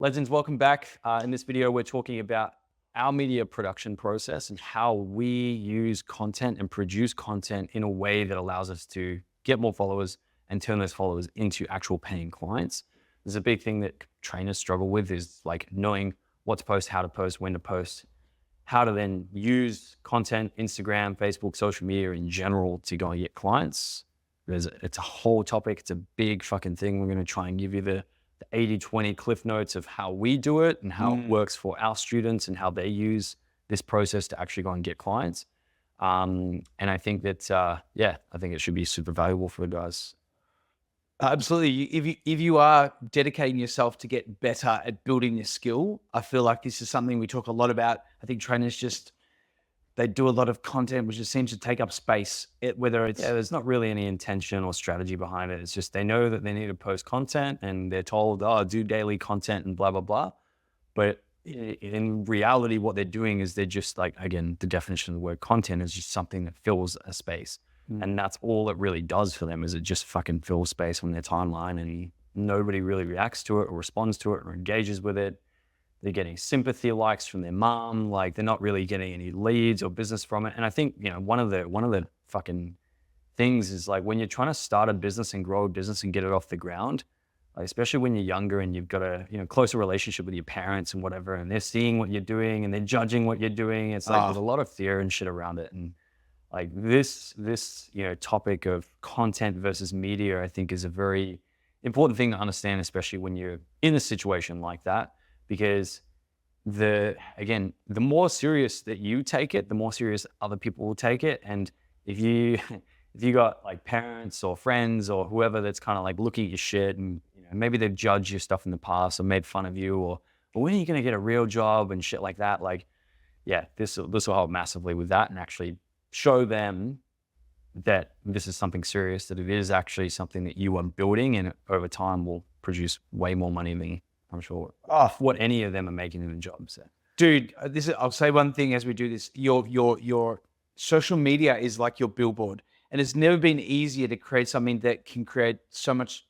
Legends, welcome back. In this video, we're talking about our media production process and how we use content and produce content in a way that allows us to get more followers and turn those followers into actual paying clients. There's a big thing that trainers struggle with is like knowing what to post, how to post, when to post, how to then use content, Instagram, Facebook, social media in general to go and get clients. It's a whole topic. It's a big fucking thing. We're going to try and give you the 80-20 cliff notes of how we do it and how it works for our students and how they use this process to actually go and get clients. And I think that, I think it should be super valuable for the guys. Absolutely. If you are dedicating yourself to get better at building this skill, I feel like this is something we talk a lot about. I think trainers they do a lot of content which just seems to take up space. There's not really any intention or strategy behind it. It's just they know that they need to post content and they're told, oh, do daily content and blah, blah, blah. But in reality, what they're doing is they're just like, again, the definition of the word content is just something that fills a space. And that's all it really does for them is it just fucking fills space on their timeline and nobody really reacts to it or responds to it or engages with it. They're getting sympathy likes from their mom. Like they're not really getting any leads or business from it. And I think, one of the fucking things is like when you're trying to start a business and grow a business and get it off the ground, like especially when you're younger and you've got a, closer relationship with your parents and whatever, and they're seeing what you're doing and they're judging what you're doing. It's like, there's a lot of fear and shit around it. And like this topic of content versus media, I think is a very important thing to understand, especially when you're in a situation like that. Because the more serious that you take it, the more serious other people will take it. And if you got like parents or friends or whoever that's kind of like looking at your shit and maybe they've judged your stuff in the past or made fun of you or when are you gonna get a real job and shit like that, like this will help massively with that and actually show them that this is something serious, that it is actually something that you are building and over time will produce way more money than I'm sure what any of them are making in a job. So, dude, I'll say one thing as we do this. Your social media is like your billboard, and it's never been easier to create something that can create so much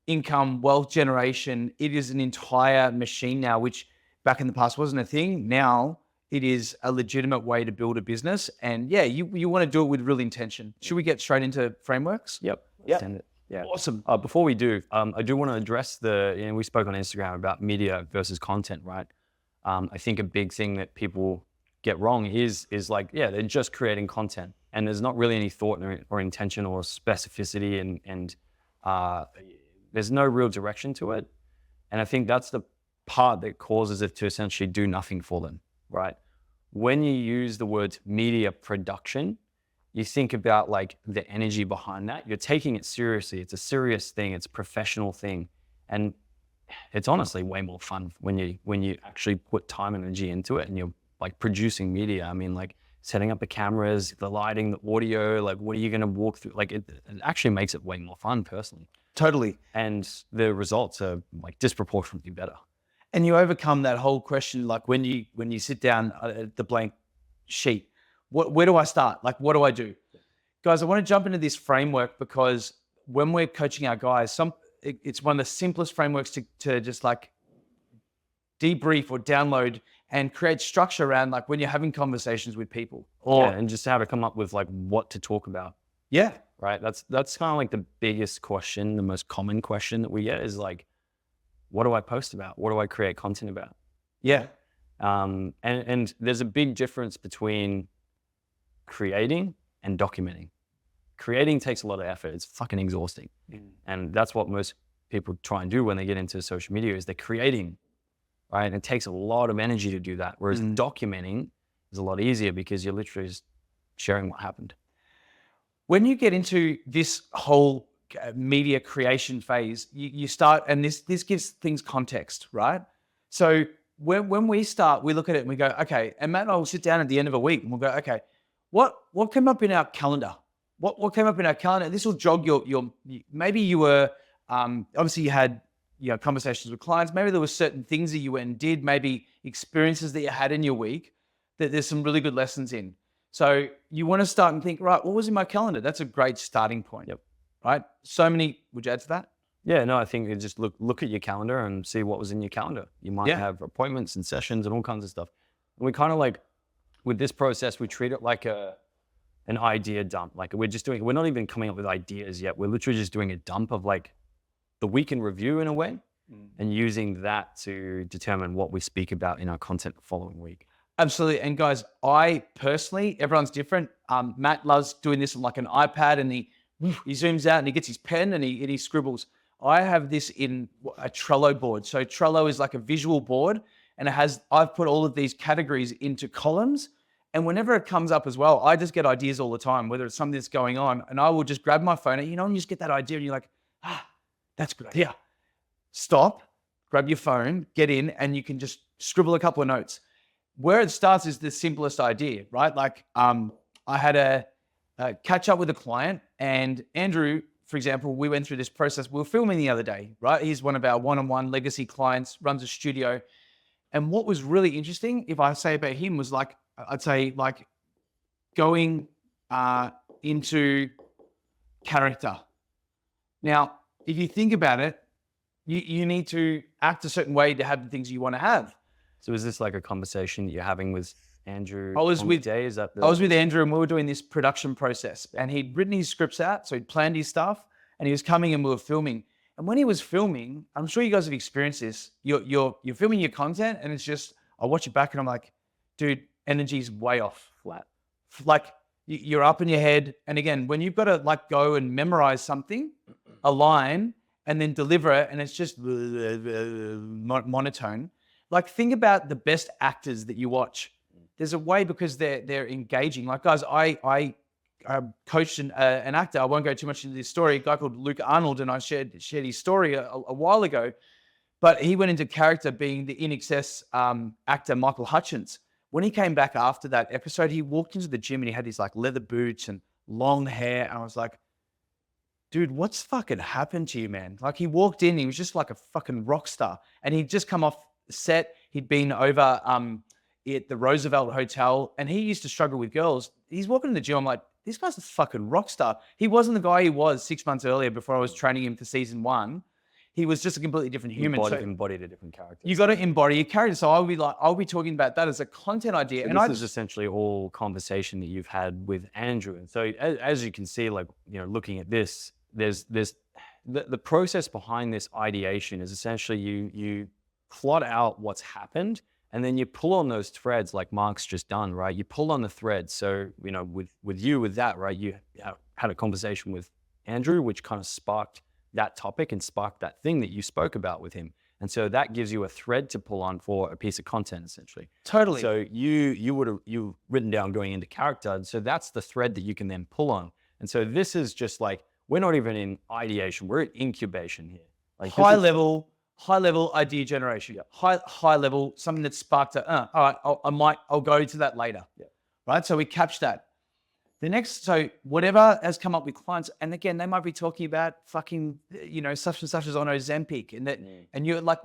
income, wealth generation. It is an entire machine now, which back in the past wasn't a thing. Now it is a legitimate way to build a business. And you want to do it with real intention. Should we get straight into frameworks? Yep. Send it. Yeah. Awesome. Before we do, I do want to address we spoke on Instagram about media versus content, right? I think a big thing that people get wrong is like, they're just creating content and there's not really any thought or intention or specificity and there's no real direction to it. And I think that's the part that causes it to essentially do nothing for them, right? When you use the words media production, you think about like the energy behind that. You're taking it seriously. It's a serious thing. It's a professional thing. And it's honestly way more fun when you actually put time and energy into it and you're like producing media. I mean, like setting up the cameras, the lighting, the audio, like what are you going to walk through? Like it actually makes it way more fun personally. Totally. And the results are like disproportionately better. And you overcome that whole question, like when you sit down at the blank sheet, where do I start? Like, what do I do? Guys, I want to jump into this framework because when we're coaching our guys, it's one of the simplest frameworks to just like debrief or download and create structure around like when you're having conversations with people. And just how to come up with like what to talk about. Yeah. Right. That's kind of like the biggest question, the most common question that we get is like, what do I post about? What do I create content about? Yeah. And there's a big difference between creating and documenting. Creating takes a lot of effort. It's fucking exhausting. And that's what most people try and do when they get into social media is they're creating, right? And it takes a lot of energy to do that. Whereas documenting is a lot easier because you're literally just sharing what happened. When you get into this whole media creation phase, you start, and this gives things context, right? So when we start, we look at it and we go, okay, and Matt and I will sit down at the end of a week and we'll go, okay, what came up in our calendar? What came up in our calendar? This will jog your maybe you were, obviously you had conversations with clients. Maybe there were certain things that you went and did, maybe experiences that you had in your week that there's some really good lessons in. So you want to start and think, right, what was in my calendar? That's a great starting point. Yep. Right? So many, would you add to that? Yeah, no, I think you just look at your calendar and see what was in your calendar. You might Yeah. have appointments and sessions and all kinds of stuff. And we kind of like with this process, we treat it like an idea dump. Like we're not even coming up with ideas yet. We're literally just doing a dump of like the week in review in a way, and using that to determine what we speak about in our content the following week. Absolutely. And guys, I personally, everyone's different. Matt loves doing this on like an iPad, and he zooms out and he gets his pen and he scribbles. I have this in a Trello board. So Trello is like a visual board, and I've put all of these categories into columns. And whenever it comes up as well, I just get ideas all the time, whether it's something that's going on, and I will just grab my phone and, and you just get that idea and you're like, that's a good idea. Stop, grab your phone, get in, and you can just scribble a couple of notes. Where it starts is the simplest idea, right? Like I had a catch up with a client, and Andrew, for example, we went through this process. We were filming the other day, right? He's one of our one-on-one legacy clients, runs a studio. And what was really interesting, if I say about him, was like, I'd say like going into character. Now, if you think about it, you need to act a certain way to have the things you want to have. So is this like a conversation that you're having with Andrew? I was with Andrew, and we were doing this production process, and he'd written his scripts out. So he'd planned his stuff, and he was coming and we were filming. And when he was filming, I'm sure you guys have experienced this. You're filming your content, and it's just, I watch it back and I'm like, dude, energy's way off, flat. Like you're up in your head. And again, when you've got to like go and memorize something, a line, and then deliver it, and it's just monotone. Like think about the best actors that you watch. There's a way, because they're engaging. Like guys, I coached an actor. I won't go too much into this story. A guy called Luke Arnold, and I shared his story a while ago. But he went into character being the In Excess actor Michael Hutchins. When he came back after that episode, he walked into the gym and he had these like leather boots and long hair. And I was like, dude, what's fucking happened to you, man? Like he walked in, he was just like a fucking rock star. And he'd just come off set. He'd been over at the Roosevelt Hotel, and he used to struggle with girls. He's walking in the gym. I'm like, this guy's a fucking rock star. He wasn't the guy he was 6 months earlier before I was training him for season 1. He was just a completely different human. Embodied a different character. You got to embody your character. So I'll be talking about that as a content idea. So and this is essentially all conversation that you've had with Andrew. And so as you can see, like, looking at this, there's the process behind this ideation is essentially you plot out what's happened, and then you pull on those threads like Mark's just done, right? You pull on the threads. So, with that, right, you had a conversation with Andrew, which kind of sparked that topic and sparked that thing that you spoke about with him. And so that gives you a thread to pull on for a piece of content, essentially. Totally. So you've written down going into character. And so that's the thread that you can then pull on. And so this is just like, we're not even in ideation, we're in incubation here. Like high level idea generation. Yeah. High level, something that sparked all right, I'll go to that later. Yeah. Right. So we catch that. So whatever has come up with clients, and again, they might be talking about fucking, such and such as on Ozempic, and you're like,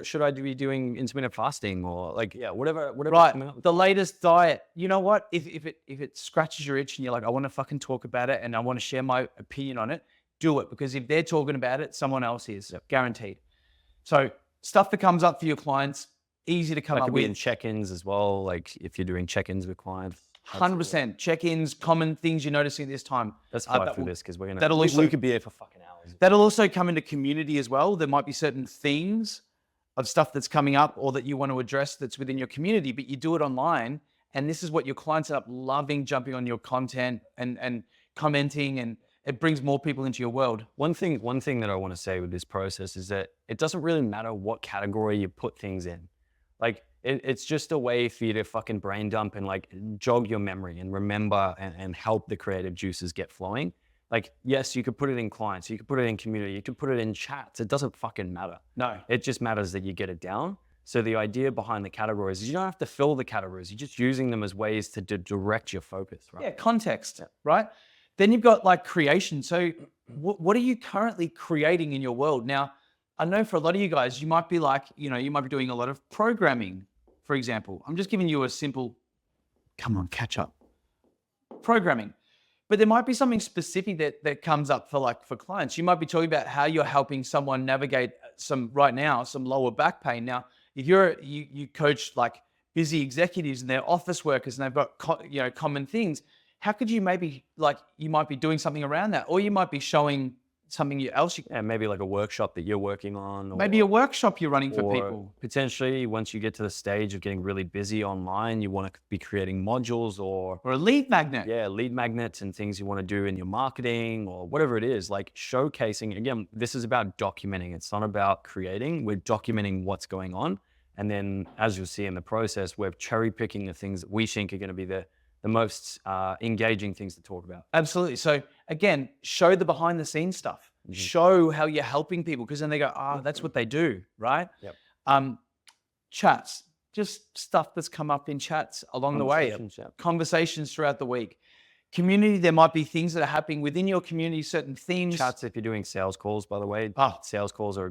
should I be doing intermittent fasting or like, whatever. Right. The latest diet. You know what? If it scratches your itch and you're like, I want to fucking talk about it and I want to share my opinion on it, do it, because if they're talking about it, someone else is. Yep. Guaranteed. So stuff that comes up for your clients, easy to come up with. That could be in check-ins as well. Like if you're doing check-ins with clients. 100%. Check-ins, common things you're noticing at this time. Let's fight through this, because we could be here for fucking hours. That'll also come into community as well. There might be certain themes of stuff that's coming up or that you want to address that's within your community, but you do it online. And this is what your clients end up loving, jumping on your content and commenting, and it brings more people into your world. One thing that I want to say with this process is that it doesn't really matter what category you put things in. Like, it's just a way for you to fucking brain dump and like jog your memory and remember and help the creative juices get flowing. Like, yes, you could put it in clients, you could put it in community, you could put it in chats. It doesn't fucking matter. No. It just matters that you get it down. So the idea behind the categories is you don't have to fill the categories. You're just using them as ways to direct your focus, right? Yeah, context, right? Then you've got like creation. So what are you currently creating in your world? Now, I know for a lot of you guys, you might be like, you might be doing a lot of programming, for example. I'm just giving you a simple, come on, catch up. Programming. But there might be something specific that comes up for clients. You might be talking about how you're helping someone navigate some lower back pain. Now, if you coach like busy executives and they're office workers and they've got common things, how could you maybe you might be doing something around that, or you might be showing something else. Yeah, maybe like a workshop that you're working on, Maybe a workshop you're running for or people. potentially once you get to the stage of getting really busy online, you want to be creating modules Or a lead magnet. lead magnets and things you want to do in your marketing or whatever it is, like showcasing. Again, this is about documenting. It's not about creating. We're documenting what's going on. And then as you'll see in the process, we're cherry picking the things that we think are going to be the most engaging things to talk about. Absolutely. So again, show the behind the scenes stuff. Mm-hmm. Show how you're helping people, because then they go, that's what they do, right? Yep. Chats, just stuff that's come up in chats along the way. Yep. Conversations throughout the week. Community, there might be things that are happening within your community, certain themes. Chats, if you're doing sales calls, by the way, sales calls are a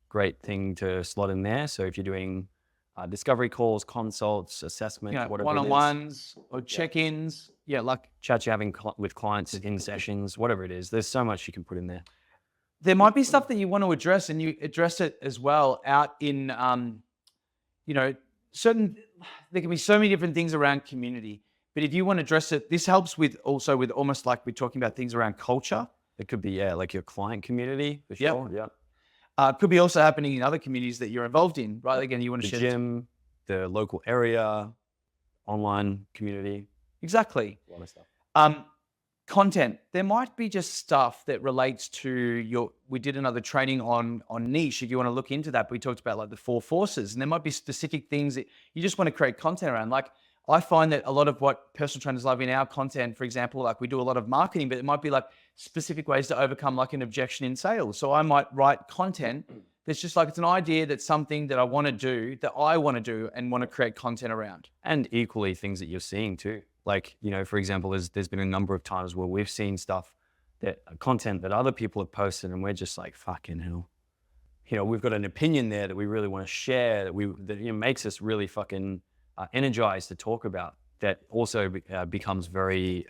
great thing to slot in there. So if you're doing discovery calls, consults, assessment, whatever one-on-ones or check-ins. Yeah, like chats you're having with clients in sessions, whatever it is. There's so much you can put in there. There might be stuff that you want to address, and you address it as well out in, there can be so many different things around community. But if you want to address it, this helps with almost like we're talking about things around culture. It could be, like your client community for sure. Yeah. It could be also happening in other communities that you're involved in, right? Again, you want to the share gym, the local area, online community. Exactly. A lot of stuff. Content. There might be just stuff that relates to we did another training on niche, if you want to look into that. But we talked about like the 4 forces, and there might be specific things that you just want to create content around. Like I find that a lot of what personal trainers love in our content, for example, like we do a lot of marketing, but it might be like specific ways to overcome like an objection in sales. So I might write content that's just like, it's an idea, that's something that I want to do and want to create content around. And equally things that you're seeing too. Like, for example, there's been a number of times where we've seen content that other people have posted and we're just like, fucking hell. We've got an opinion there that we really want to share, that makes us really fucking energized to talk about, that also becomes very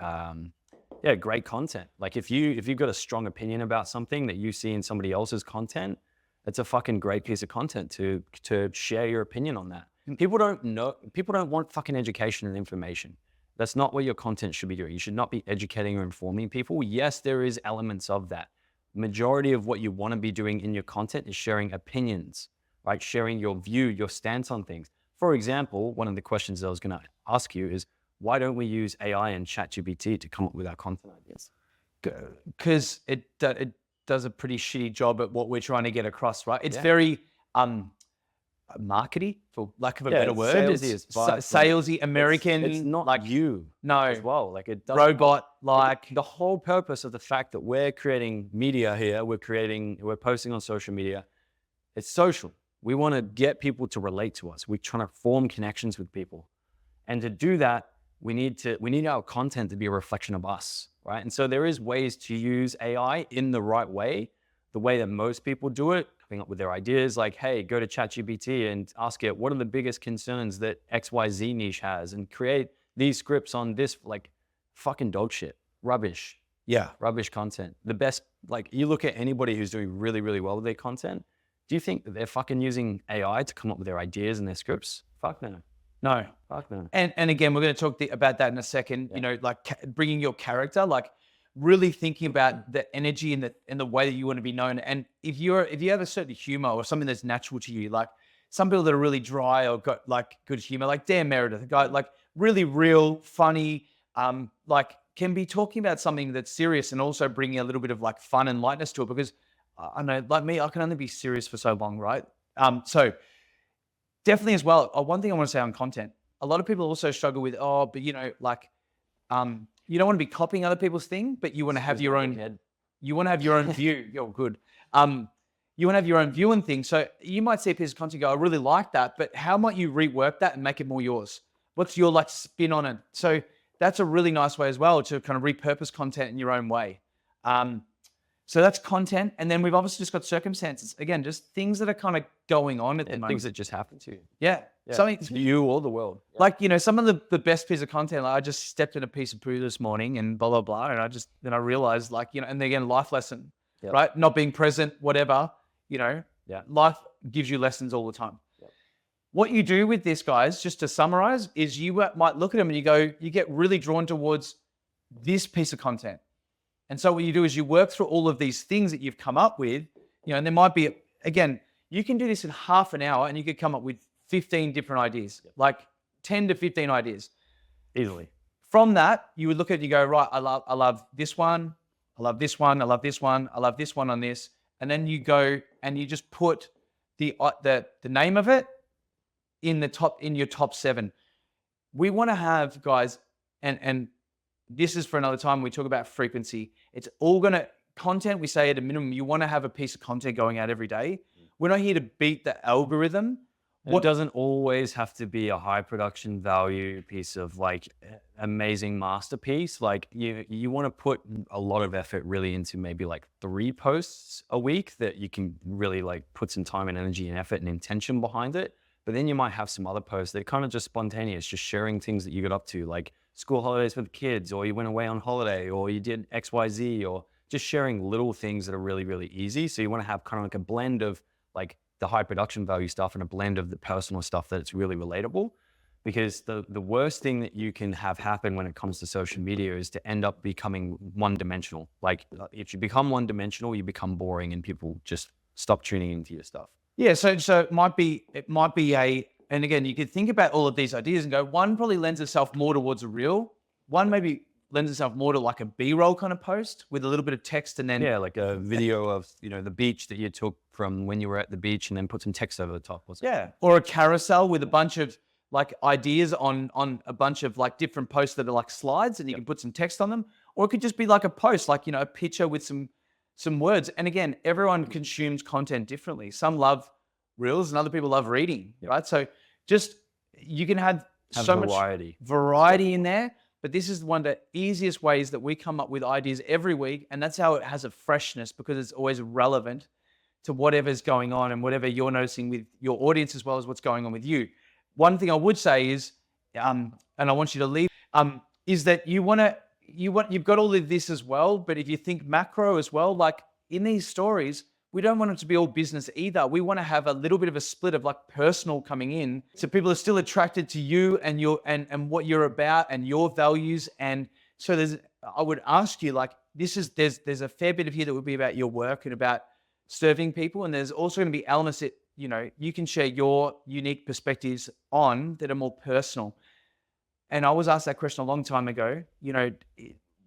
great content. Like if you've got a strong opinion about something that you see in somebody else's content, it's a fucking great piece of content to share your opinion on that. People don't want fucking education and information. That's not what your content should be doing. You should not be educating or informing people. Yes, there is elements of that. Majority of what you want to be doing in your content is sharing opinions, right? Sharing your view, your stance on things. For example, one of the questions I was going to ask you is, why don't we use AI and ChatGPT to come up with our content ideas? Because it does a pretty shitty job at what we're trying to get across, right? It's very markety, for lack of a better word. Salesy, American. It's not like you. No. As well. Like it doesn't. Robot-like. The whole purpose of the fact that we're creating media here, we're posting on social media, it's social. We want to get people to relate to us. We're trying to form connections with people. And to do that, we need our content to be a reflection of us, right? And so there is ways to use AI in the right way, the way that most people do it, coming up with their ideas, like, hey, go to ChatGPT and ask it, what are the biggest concerns that XYZ niche has? And create these scripts on this, like, fucking dog shit, rubbish. Yeah. Rubbish content. The best, like, you look at anybody who's doing really, really well with their content, do you think that they're fucking using AI to come up with their ideas and their scripts? Fuck no. No. Fuck no. And again, we're going to talk about that in a second. Yeah. Like bringing your character, like really thinking about the energy and the way that you want to be known. And if you have a certain humor or something that's natural to you, like some people that are really dry or got like good humor, like Dan Meredith, a guy like really real, funny, like can be talking about something that's serious and also bringing a little bit of like fun and lightness to it. Because I know, like me, I can only be serious for so long, right? So definitely as well, one thing I want to say on content, a lot of people also struggle with, but you don't want to be copying other people's thing, but you want to have your own head. You want to have your own view. You're good. You want to have your own view and things. So you might see a piece of content, go, I really like that, but how might you rework that and make it more yours? What's your like spin on it? So that's a really nice way as well to kind of repurpose content in your own way. So that's content. And then we've obviously just got circumstances. Again, just things that are kind of going on at the moment. Things that just happen to you. Yeah. Something to you or the world. Like, some of the best piece of content, like I just stepped in a piece of poo this morning and blah, blah, blah. And then I realized and again, life lesson, right? Not being present, whatever, life gives you lessons all the time. What you do with this, guys, just to summarize, is you might look at them and you get really drawn towards this piece of content. And so what you do is you work through all of these things that you've come up with, and there might be, again, you can do this in half an hour and you could come up with 15 different ideas, like 10 to 15 ideas. Easily. From that, you would look at it and you go, right, I love this one. I love this one. I love this one. I love this one on this. And then you go and you just put the name of it in your top 7. We want to have, guys, and this is for another time. We talk about frequency. It's all content. We say at a minimum, you want to have a piece of content going out every day. We're not here to beat the algorithm. It doesn't always have to be a high production value piece of like amazing masterpiece. Like you want to put a lot of effort really into maybe like 3 posts a week that you can really like put some time and energy and effort and intention behind it. But then you might have some other posts that are kind of just spontaneous, just sharing things that you got up to, like school holidays with the kids, or you went away on holiday, or you did XYZ, or just sharing little things that are really, really easy. So you want to have kind of like a blend of like the high production value stuff and a blend of the personal stuff that's really relatable. Because the worst thing that you can have happen when it comes to social media is to end up becoming one-dimensional. Like if you become one-dimensional, you become boring and people just stop tuning into your stuff. Yeah, so it might be and again, you could think about all of these ideas and go, one probably lends itself more towards a reel. One maybe lends itself more to like a B-roll kind of post with a little bit of text and then... Yeah, like a video of, the beach that you took from when you were at the beach and then put some text over the top. Or a carousel with a bunch of like ideas on a bunch of like different posts that are like slides and you can put some text on them. Or it could just be like a post, like, a picture with some words. And again, everyone consumes content differently. Some love reels and other people love reading, right? So just, you can have so much variety in there, but this is one of the easiest ways that we come up with ideas every week. And that's how it has a freshness, because it's always relevant to whatever's going on and whatever you're noticing with your audience, as well as what's going on with you. One thing I would say is, and I want you to leave, is that you've got all of this as well, but if you think macro as well, like in these stories, we don't want it to be all business either. We want to have a little bit of a split of like personal coming in, so people are still attracted to you and and what you're about and your values. And so I would ask you, like, there's a fair bit of here that would be about your work and about serving people, and there's also going to be elements that you can share your unique perspectives on that are more personal. And I was asked that question a long time ago.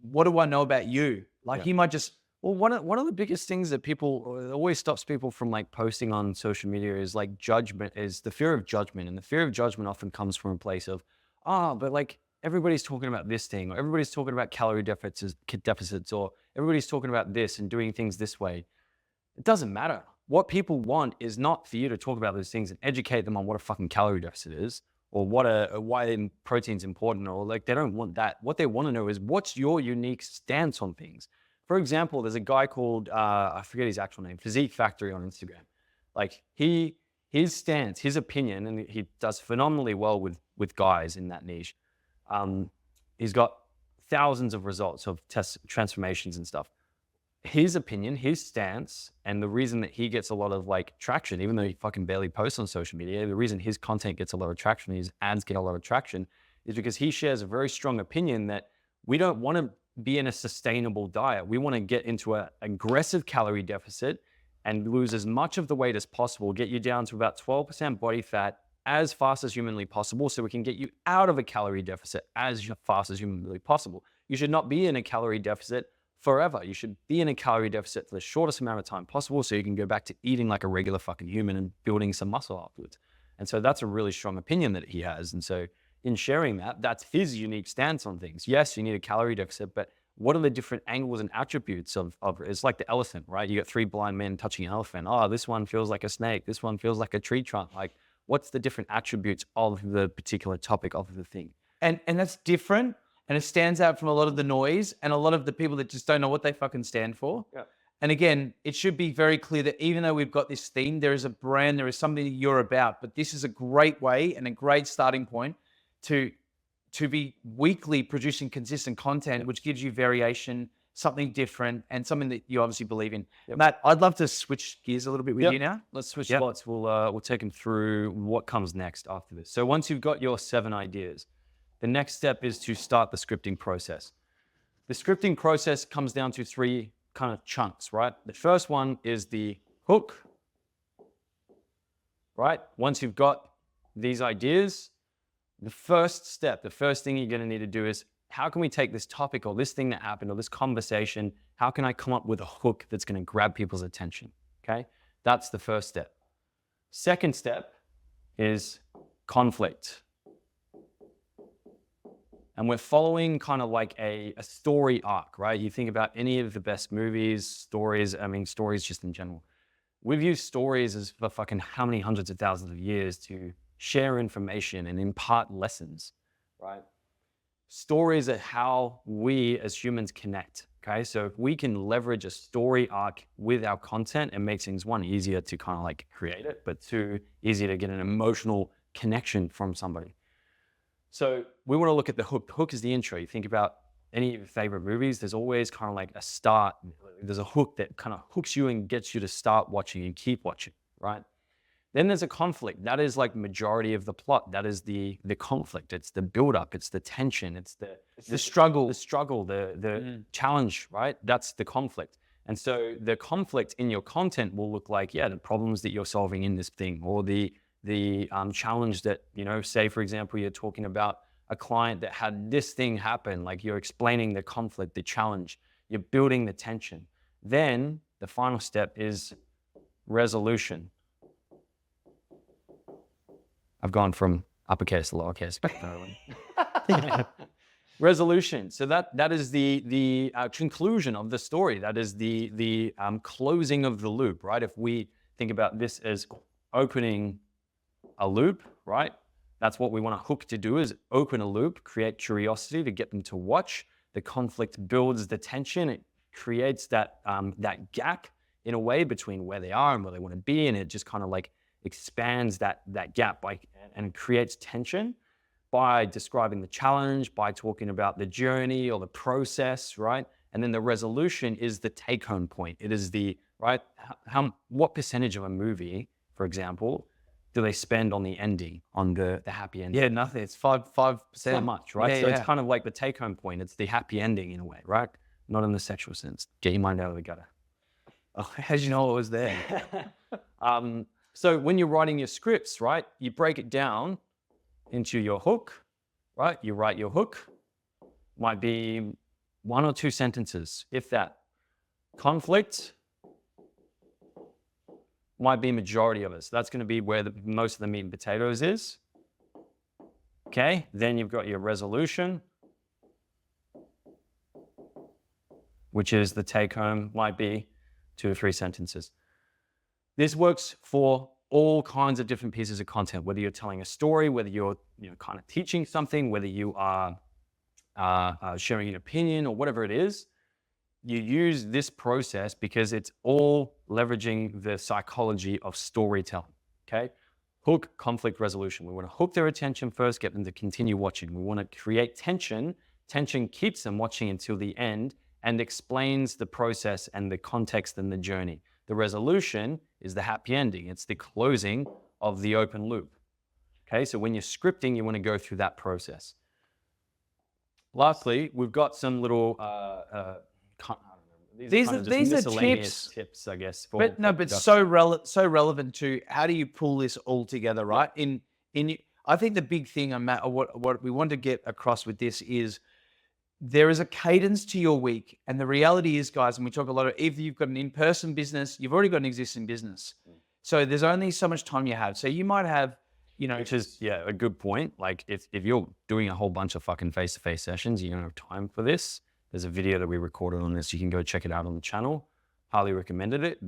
What do I know about you? Like, you might just... Well, one of the biggest things that always stops people from like posting on social media is like judgment, is the fear of judgment. And the fear of judgment often comes from a place of, but like everybody's talking about this thing, or everybody's talking about calorie deficits, or everybody's talking about this and doing things this way. It doesn't matter. What people want is not for you to talk about those things and educate them on what a fucking calorie deficit is, or why protein's important, or like they don't want that. What they want to know is, what's your unique stance on things? For example, there's a guy called, I forget his actual name, Physique Factory on Instagram. Like his stance, his opinion, and he does phenomenally well with guys in that niche. He's got thousands of results of test transformations and stuff. His opinion, his stance, and the reason that he gets a lot of like traction, even though he fucking barely posts on social media, the reason his content gets a lot of traction, his ads get a lot of traction, is because he shares a very strong opinion that we don't want to be in a sustainable diet. We want to get into an aggressive calorie deficit and lose as much of the weight as possible, get you down to about 12% body fat as fast as humanly possible, so we can get you out of a calorie deficit as fast as humanly possible. You should not be in a calorie deficit forever. You should be in a calorie deficit for the shortest amount of time possible, so you can go back to eating like a regular fucking human and building some muscle afterwards. And so that's a really strong opinion that he has. And so in sharing that, that's his unique stance on things. Yes, you need a calorie deficit, but what are the different angles and attributes of it's like the elephant, right? You got 3 blind men touching an elephant. Oh, this one feels like a snake. This one feels like a tree trunk. Like, what's the different attributes of the particular topic of the thing? And that's different, and it stands out from a lot of the noise and a lot of the people that just don't know what they fucking stand for. Yeah. And again, it should be very clear that even though we've got this theme, there is a brand, there is something that you're about. But this is a great way and a great starting point to be weekly producing consistent content, which gives you variation, something different, and something that you obviously believe in. Matt, I'd love to switch gears a little bit with you now. Let's switch spots. We'll take them through what comes next after this. So once you've got your 7 ideas, the next step is to start the scripting process. The scripting process comes down to 3 kind of chunks, right? The first one is the hook, right? Once you've got these ideas, the first step, the first thing you're going to need to do is, how can we take this topic or this thing that happened or this conversation, how can I come up with a hook that's going to grab people's attention? Okay, that's the first step. Second step is conflict. And we're following kind of like a story arc, right? You think about any of the best movies, stories, I mean, stories just in general. We've used stories as for fucking how many hundreds of thousands of years to share information and impart lessons, right? Stories are how we as humans connect, okay? So if we can leverage a story arc with our content, it makes things, 1, easier to kind of like create it, but 2, easier to get an emotional connection from somebody. So we want to look at the hook. The hook is the intro. You think about any of your favorite movies, there's always kind of like a start. There's a hook that kind of hooks you and gets you to start watching and keep watching, right? Then there's a conflict. That is like majority of the plot. That is the conflict. It's the build-up. It's the tension. It's the struggle. The struggle, the challenge, right? That's the conflict. And so the conflict in your content will look like, the problems that you're solving in this thing, or the challenge that, say, for example, you're talking about a client that had this thing happen, like you're explaining the conflict, the challenge, you're building the tension. Then the final step is resolution. I've gone from uppercase to lowercase. Resolution. So that is the conclusion of the story. That is the closing of the loop, right? If we think about this as opening a loop, right? That's what we want a hook to do, is open a loop, create curiosity to get them to watch. The conflict builds the tension. It creates that gap in a way between where they are and where they want to be, and it just kind of like expands that gap and creates tension by describing the challenge, by talking about the journey or the process, right? And then the resolution is the take-home point. It is the, right, what percentage of a movie, for example, do they spend on the ending, on the happy ending? Yeah, nothing. It's 5%. Not much, right? Yeah, so it's kind of like the take-home point. It's the happy ending in a way, right? Not in the sexual sense. Get your mind out of the gutter. Oh, how did you know it was there? So when you're writing your scripts, right, you break it down into your hook, right? You write your hook. Might be 1 or 2 sentences, if that. Conflict might be majority of it. So that's going to be where most of the meat and potatoes is. Okay, then you've got your resolution, which is the take home, might be 2 or 3 sentences. This works for all kinds of different pieces of content, whether you're telling a story, whether you're kind of teaching something, whether you are sharing an opinion or whatever it is. You use this process because it's all leveraging the psychology of storytelling, okay? Hook, conflict, resolution. We want to hook their attention first, get them to continue watching. We want to create tension. Tension keeps them watching until the end and explains the process and the context and the journey. The resolution is the happy ending. It's the closing of the open loop, okay? So when you're scripting, you want to go through that process. Lastly, we've got some little these are tips, I guess. But so relevant to how do you pull this all together, right? I think the big thing, Matt, or what we want to get across with this is there is a cadence to your week, and the reality is, guys, and we talk a lot of, if you've got an in-person business, you've already got an existing business, so there's only so much time you have. So you might have, which is a good point. Like if you're doing a whole bunch of fucking face-to-face sessions, you don't have time for this. There's a video that we recorded on this. You can go check it out on the channel. Highly recommend it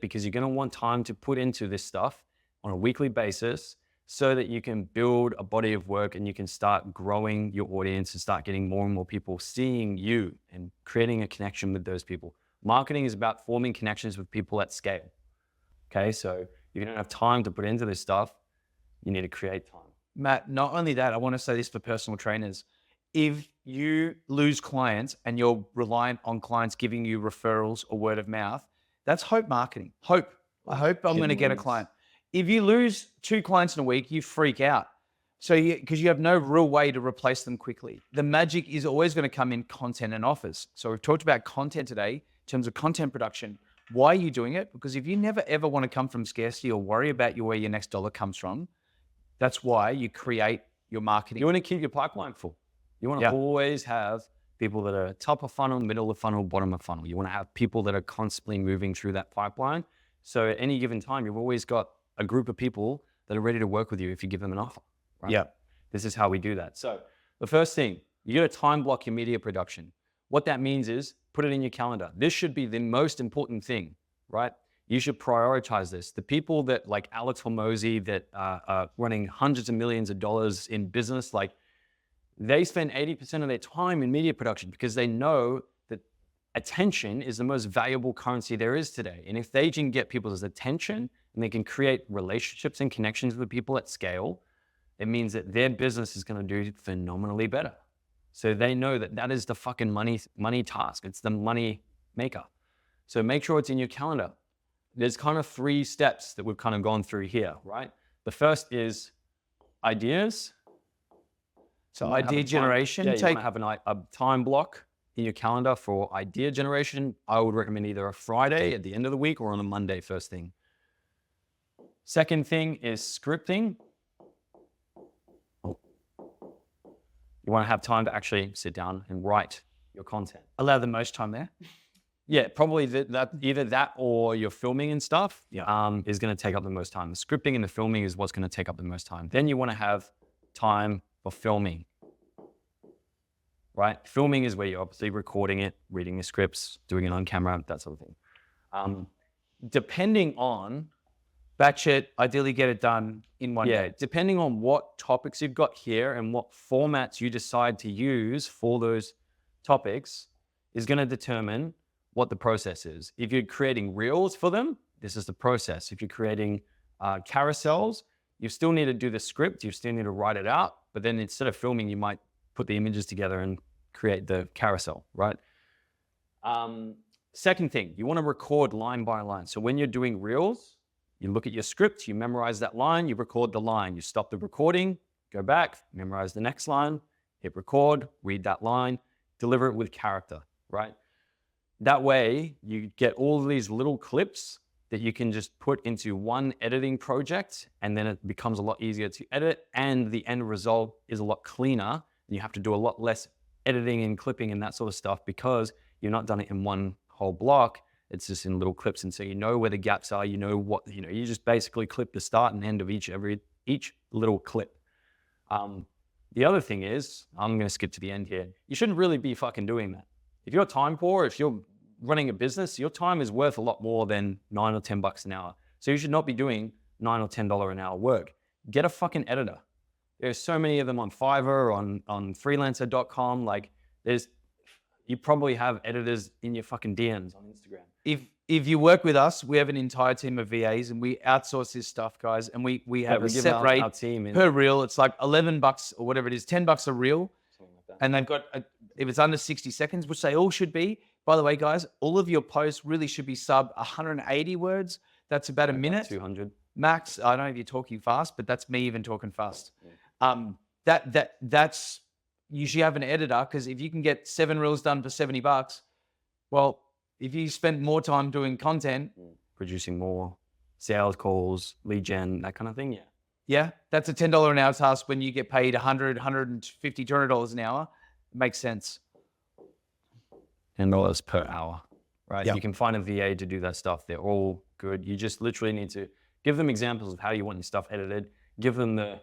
because you're going to want time to put into this stuff on a weekly basis so that you can build a body of work and you can start growing your audience and start getting more and more people seeing you and creating a connection with those people. Marketing is about forming connections with people at scale. Okay, so if you don't have time to put into this stuff, you need to create time. Matt, not only that, I want to say this for personal trainers. If you lose clients and you're reliant on clients giving you referrals or word of mouth, that's hope marketing. Hope. I hope I'm going to get a client. If you lose 2 clients in a week, you freak out. So because you have no real way to replace them quickly. The magic is always going to come in content and offers. So we've talked about content today in terms of content production. Why are you doing it? Because if you never ever want to come from scarcity or worry about where your next dollar comes from, that's why you create your marketing. You want to keep your pipeline full. You want to always have people that are top of funnel, middle of funnel, bottom of funnel. You want to have people that are constantly moving through that pipeline. So at any given time, you've always got a group of people that are ready to work with you if you give them an offer. Right? Yeah. This is how we do that. So the first thing, you got to time block your media production. What that means is put it in your calendar. This should be the most important thing, right? You should prioritize this. The people that like Alex Hormozy that are running hundreds of millions of dollars in business, like they spend 80% of their time in media production because they know that attention is the most valuable currency there is today. And if they can get people's attention and they can create relationships and connections with people at scale, it means that their business is going to do phenomenally better. So they know that that is the fucking money task. It's the money maker. So make sure it's in your calendar. There's kind of 3 steps that we've kind of gone through here, right? The first is ideas. So idea generation. You want to have a time block in your calendar for idea generation. I would recommend either a Friday at the end of the week or on a Monday first thing. Second thing is scripting. You want to have time to actually sit down and write your content. Allow the most time there. Yeah, probably either that or your filming and stuff is going to take up the most time. The scripting and the filming is what's going to take up the most time. Then you want to have time for filming, right? Filming is where you're obviously recording it, reading the scripts, doing it on camera, that sort of thing. Depending on batch it, ideally get it done in one day. Yeah, depending on what topics you've got here and what formats you decide to use for those topics is going to determine what the process is. If you're creating reels for them, this is the process. If you're creating carousels, you still need to do the script, you still need to write it out, but then instead of filming, you might put the images together and create the carousel, right? Second thing, you want to record line by line. So when you're doing reels, you look at your script, you memorize that line, you record the line, you stop the recording, go back, memorize the next line, hit record, read that line, deliver it with character, right? That way, you get all of these little clips that you can just put into one editing project, and then it becomes a lot easier to edit, and the end result is a lot cleaner, and you have to do a lot less editing and clipping and that sort of stuff because you've not done it in one whole block. It's just in little clips, and so you know where the gaps are. You know what you just basically clip the start and end of each little clip. The other thing is, I'm going to skip to the end here. You shouldn't really be fucking doing that. If you're time poor, if you're running a business, your time is worth a lot more than $9 or $10 an hour. So you should not be doing $9 or $10 an hour work. Get a fucking editor. There's so many of them on Fiverr, on freelancer.com. Like you probably have editors in your fucking DMs on Instagram. If you work with us, we have an entire team of VAs and we outsource this stuff, guys. And we have a set rate per reel. It's like $11 or whatever it is, $10 a reel. Like, and they've got, if it's under 60 seconds, which they all should be. By the way, guys, all of your posts really should be sub 180 words. That's about a minute. 200. Max, I don't know if you're talking fast, but that's me even talking fast. Yeah. That's, you should have an editor, because if you can get 7 reels done for $70, well, if you spend more time doing content, producing more sales calls, lead gen, that kind of thing, yeah, that's a $10 an hour task when you get paid $100, $150, $200 an hour. It makes sense. $10 per hour, right? Yep. You can find a VA to do that stuff. They're all good. You just literally need to give them examples of how you want your stuff edited. Give them the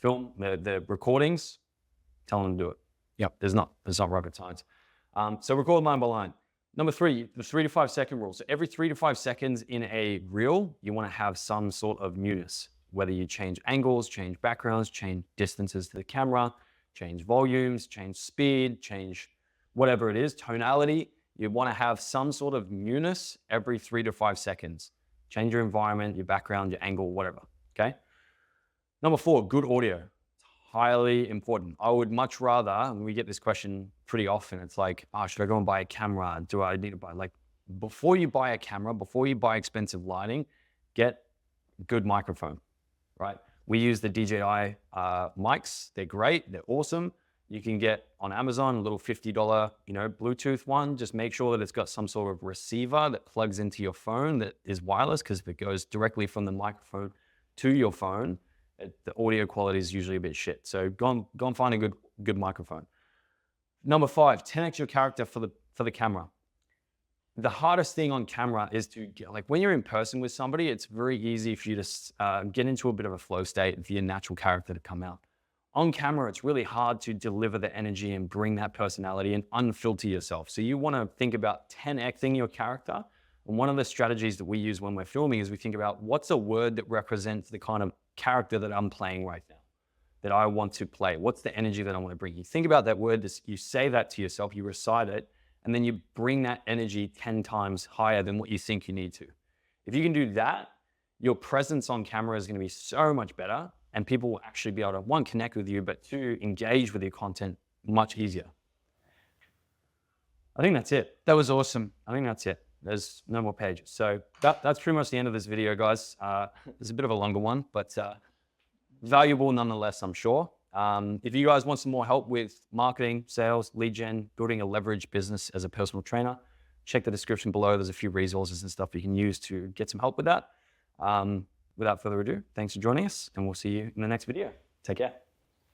film, the recordings. Tell them to do it. Yep. There's not rocket science. So record line by line. Number 3, the 3 to 5 second rule. So every 3 to 5 seconds in a reel, you want to have some sort of newness. Whether you change angles, change backgrounds, change distances to the camera, change volumes, change speed, change whatever it is, tonality. you want to have some sort of newness every 3 to 5 seconds. Change your environment, your background, your angle, whatever, okay? Number 4, good audio. It's highly important. I would much rather, and we get this question pretty often, it's like, oh, should I go and buy a camera? Do I need to buy, like, before you buy a camera, before you buy expensive lighting, get a good microphone, right? We use the DJI mics. They're great, they're awesome. You can get on Amazon a little $50, Bluetooth one. Just make sure that it's got some sort of receiver that plugs into your phone that is wireless, because if it goes directly from the microphone to your phone, the audio quality is usually a bit shit. So go and find a good microphone. Number 5, 10x your character for the camera. The hardest thing on camera is to get, like, when you're in person with somebody, it's very easy for you to get into a bit of a flow state and for your natural character to come out. On camera, it's really hard to deliver the energy and bring that personality and unfilter yourself. So you want to think about 10xing your character. And one of the strategies that we use when we're filming is we think about what's a word that represents the kind of character that I'm playing right now, that I want to play. What's the energy that I want to bring? You think about that word, you say that to yourself, you recite it, and then you bring that energy 10 times higher than what you think you need to. If you can do that, your presence on camera is going to be so much better, and people will actually be able to, 1, connect with you, but 2, engage with your content much easier. I think that's it. That was awesome. I think that's it. There's no more pages. So that's pretty much the end of this video, guys. It's a bit of a longer one, but valuable nonetheless, I'm sure. If you guys want some more help with marketing, sales, lead gen, building a leverage business as a personal trainer, check the description below. There's a few resources and stuff you can use to get some help with that. Without further ado, thanks for joining us, and we'll see you in the next video. Take care.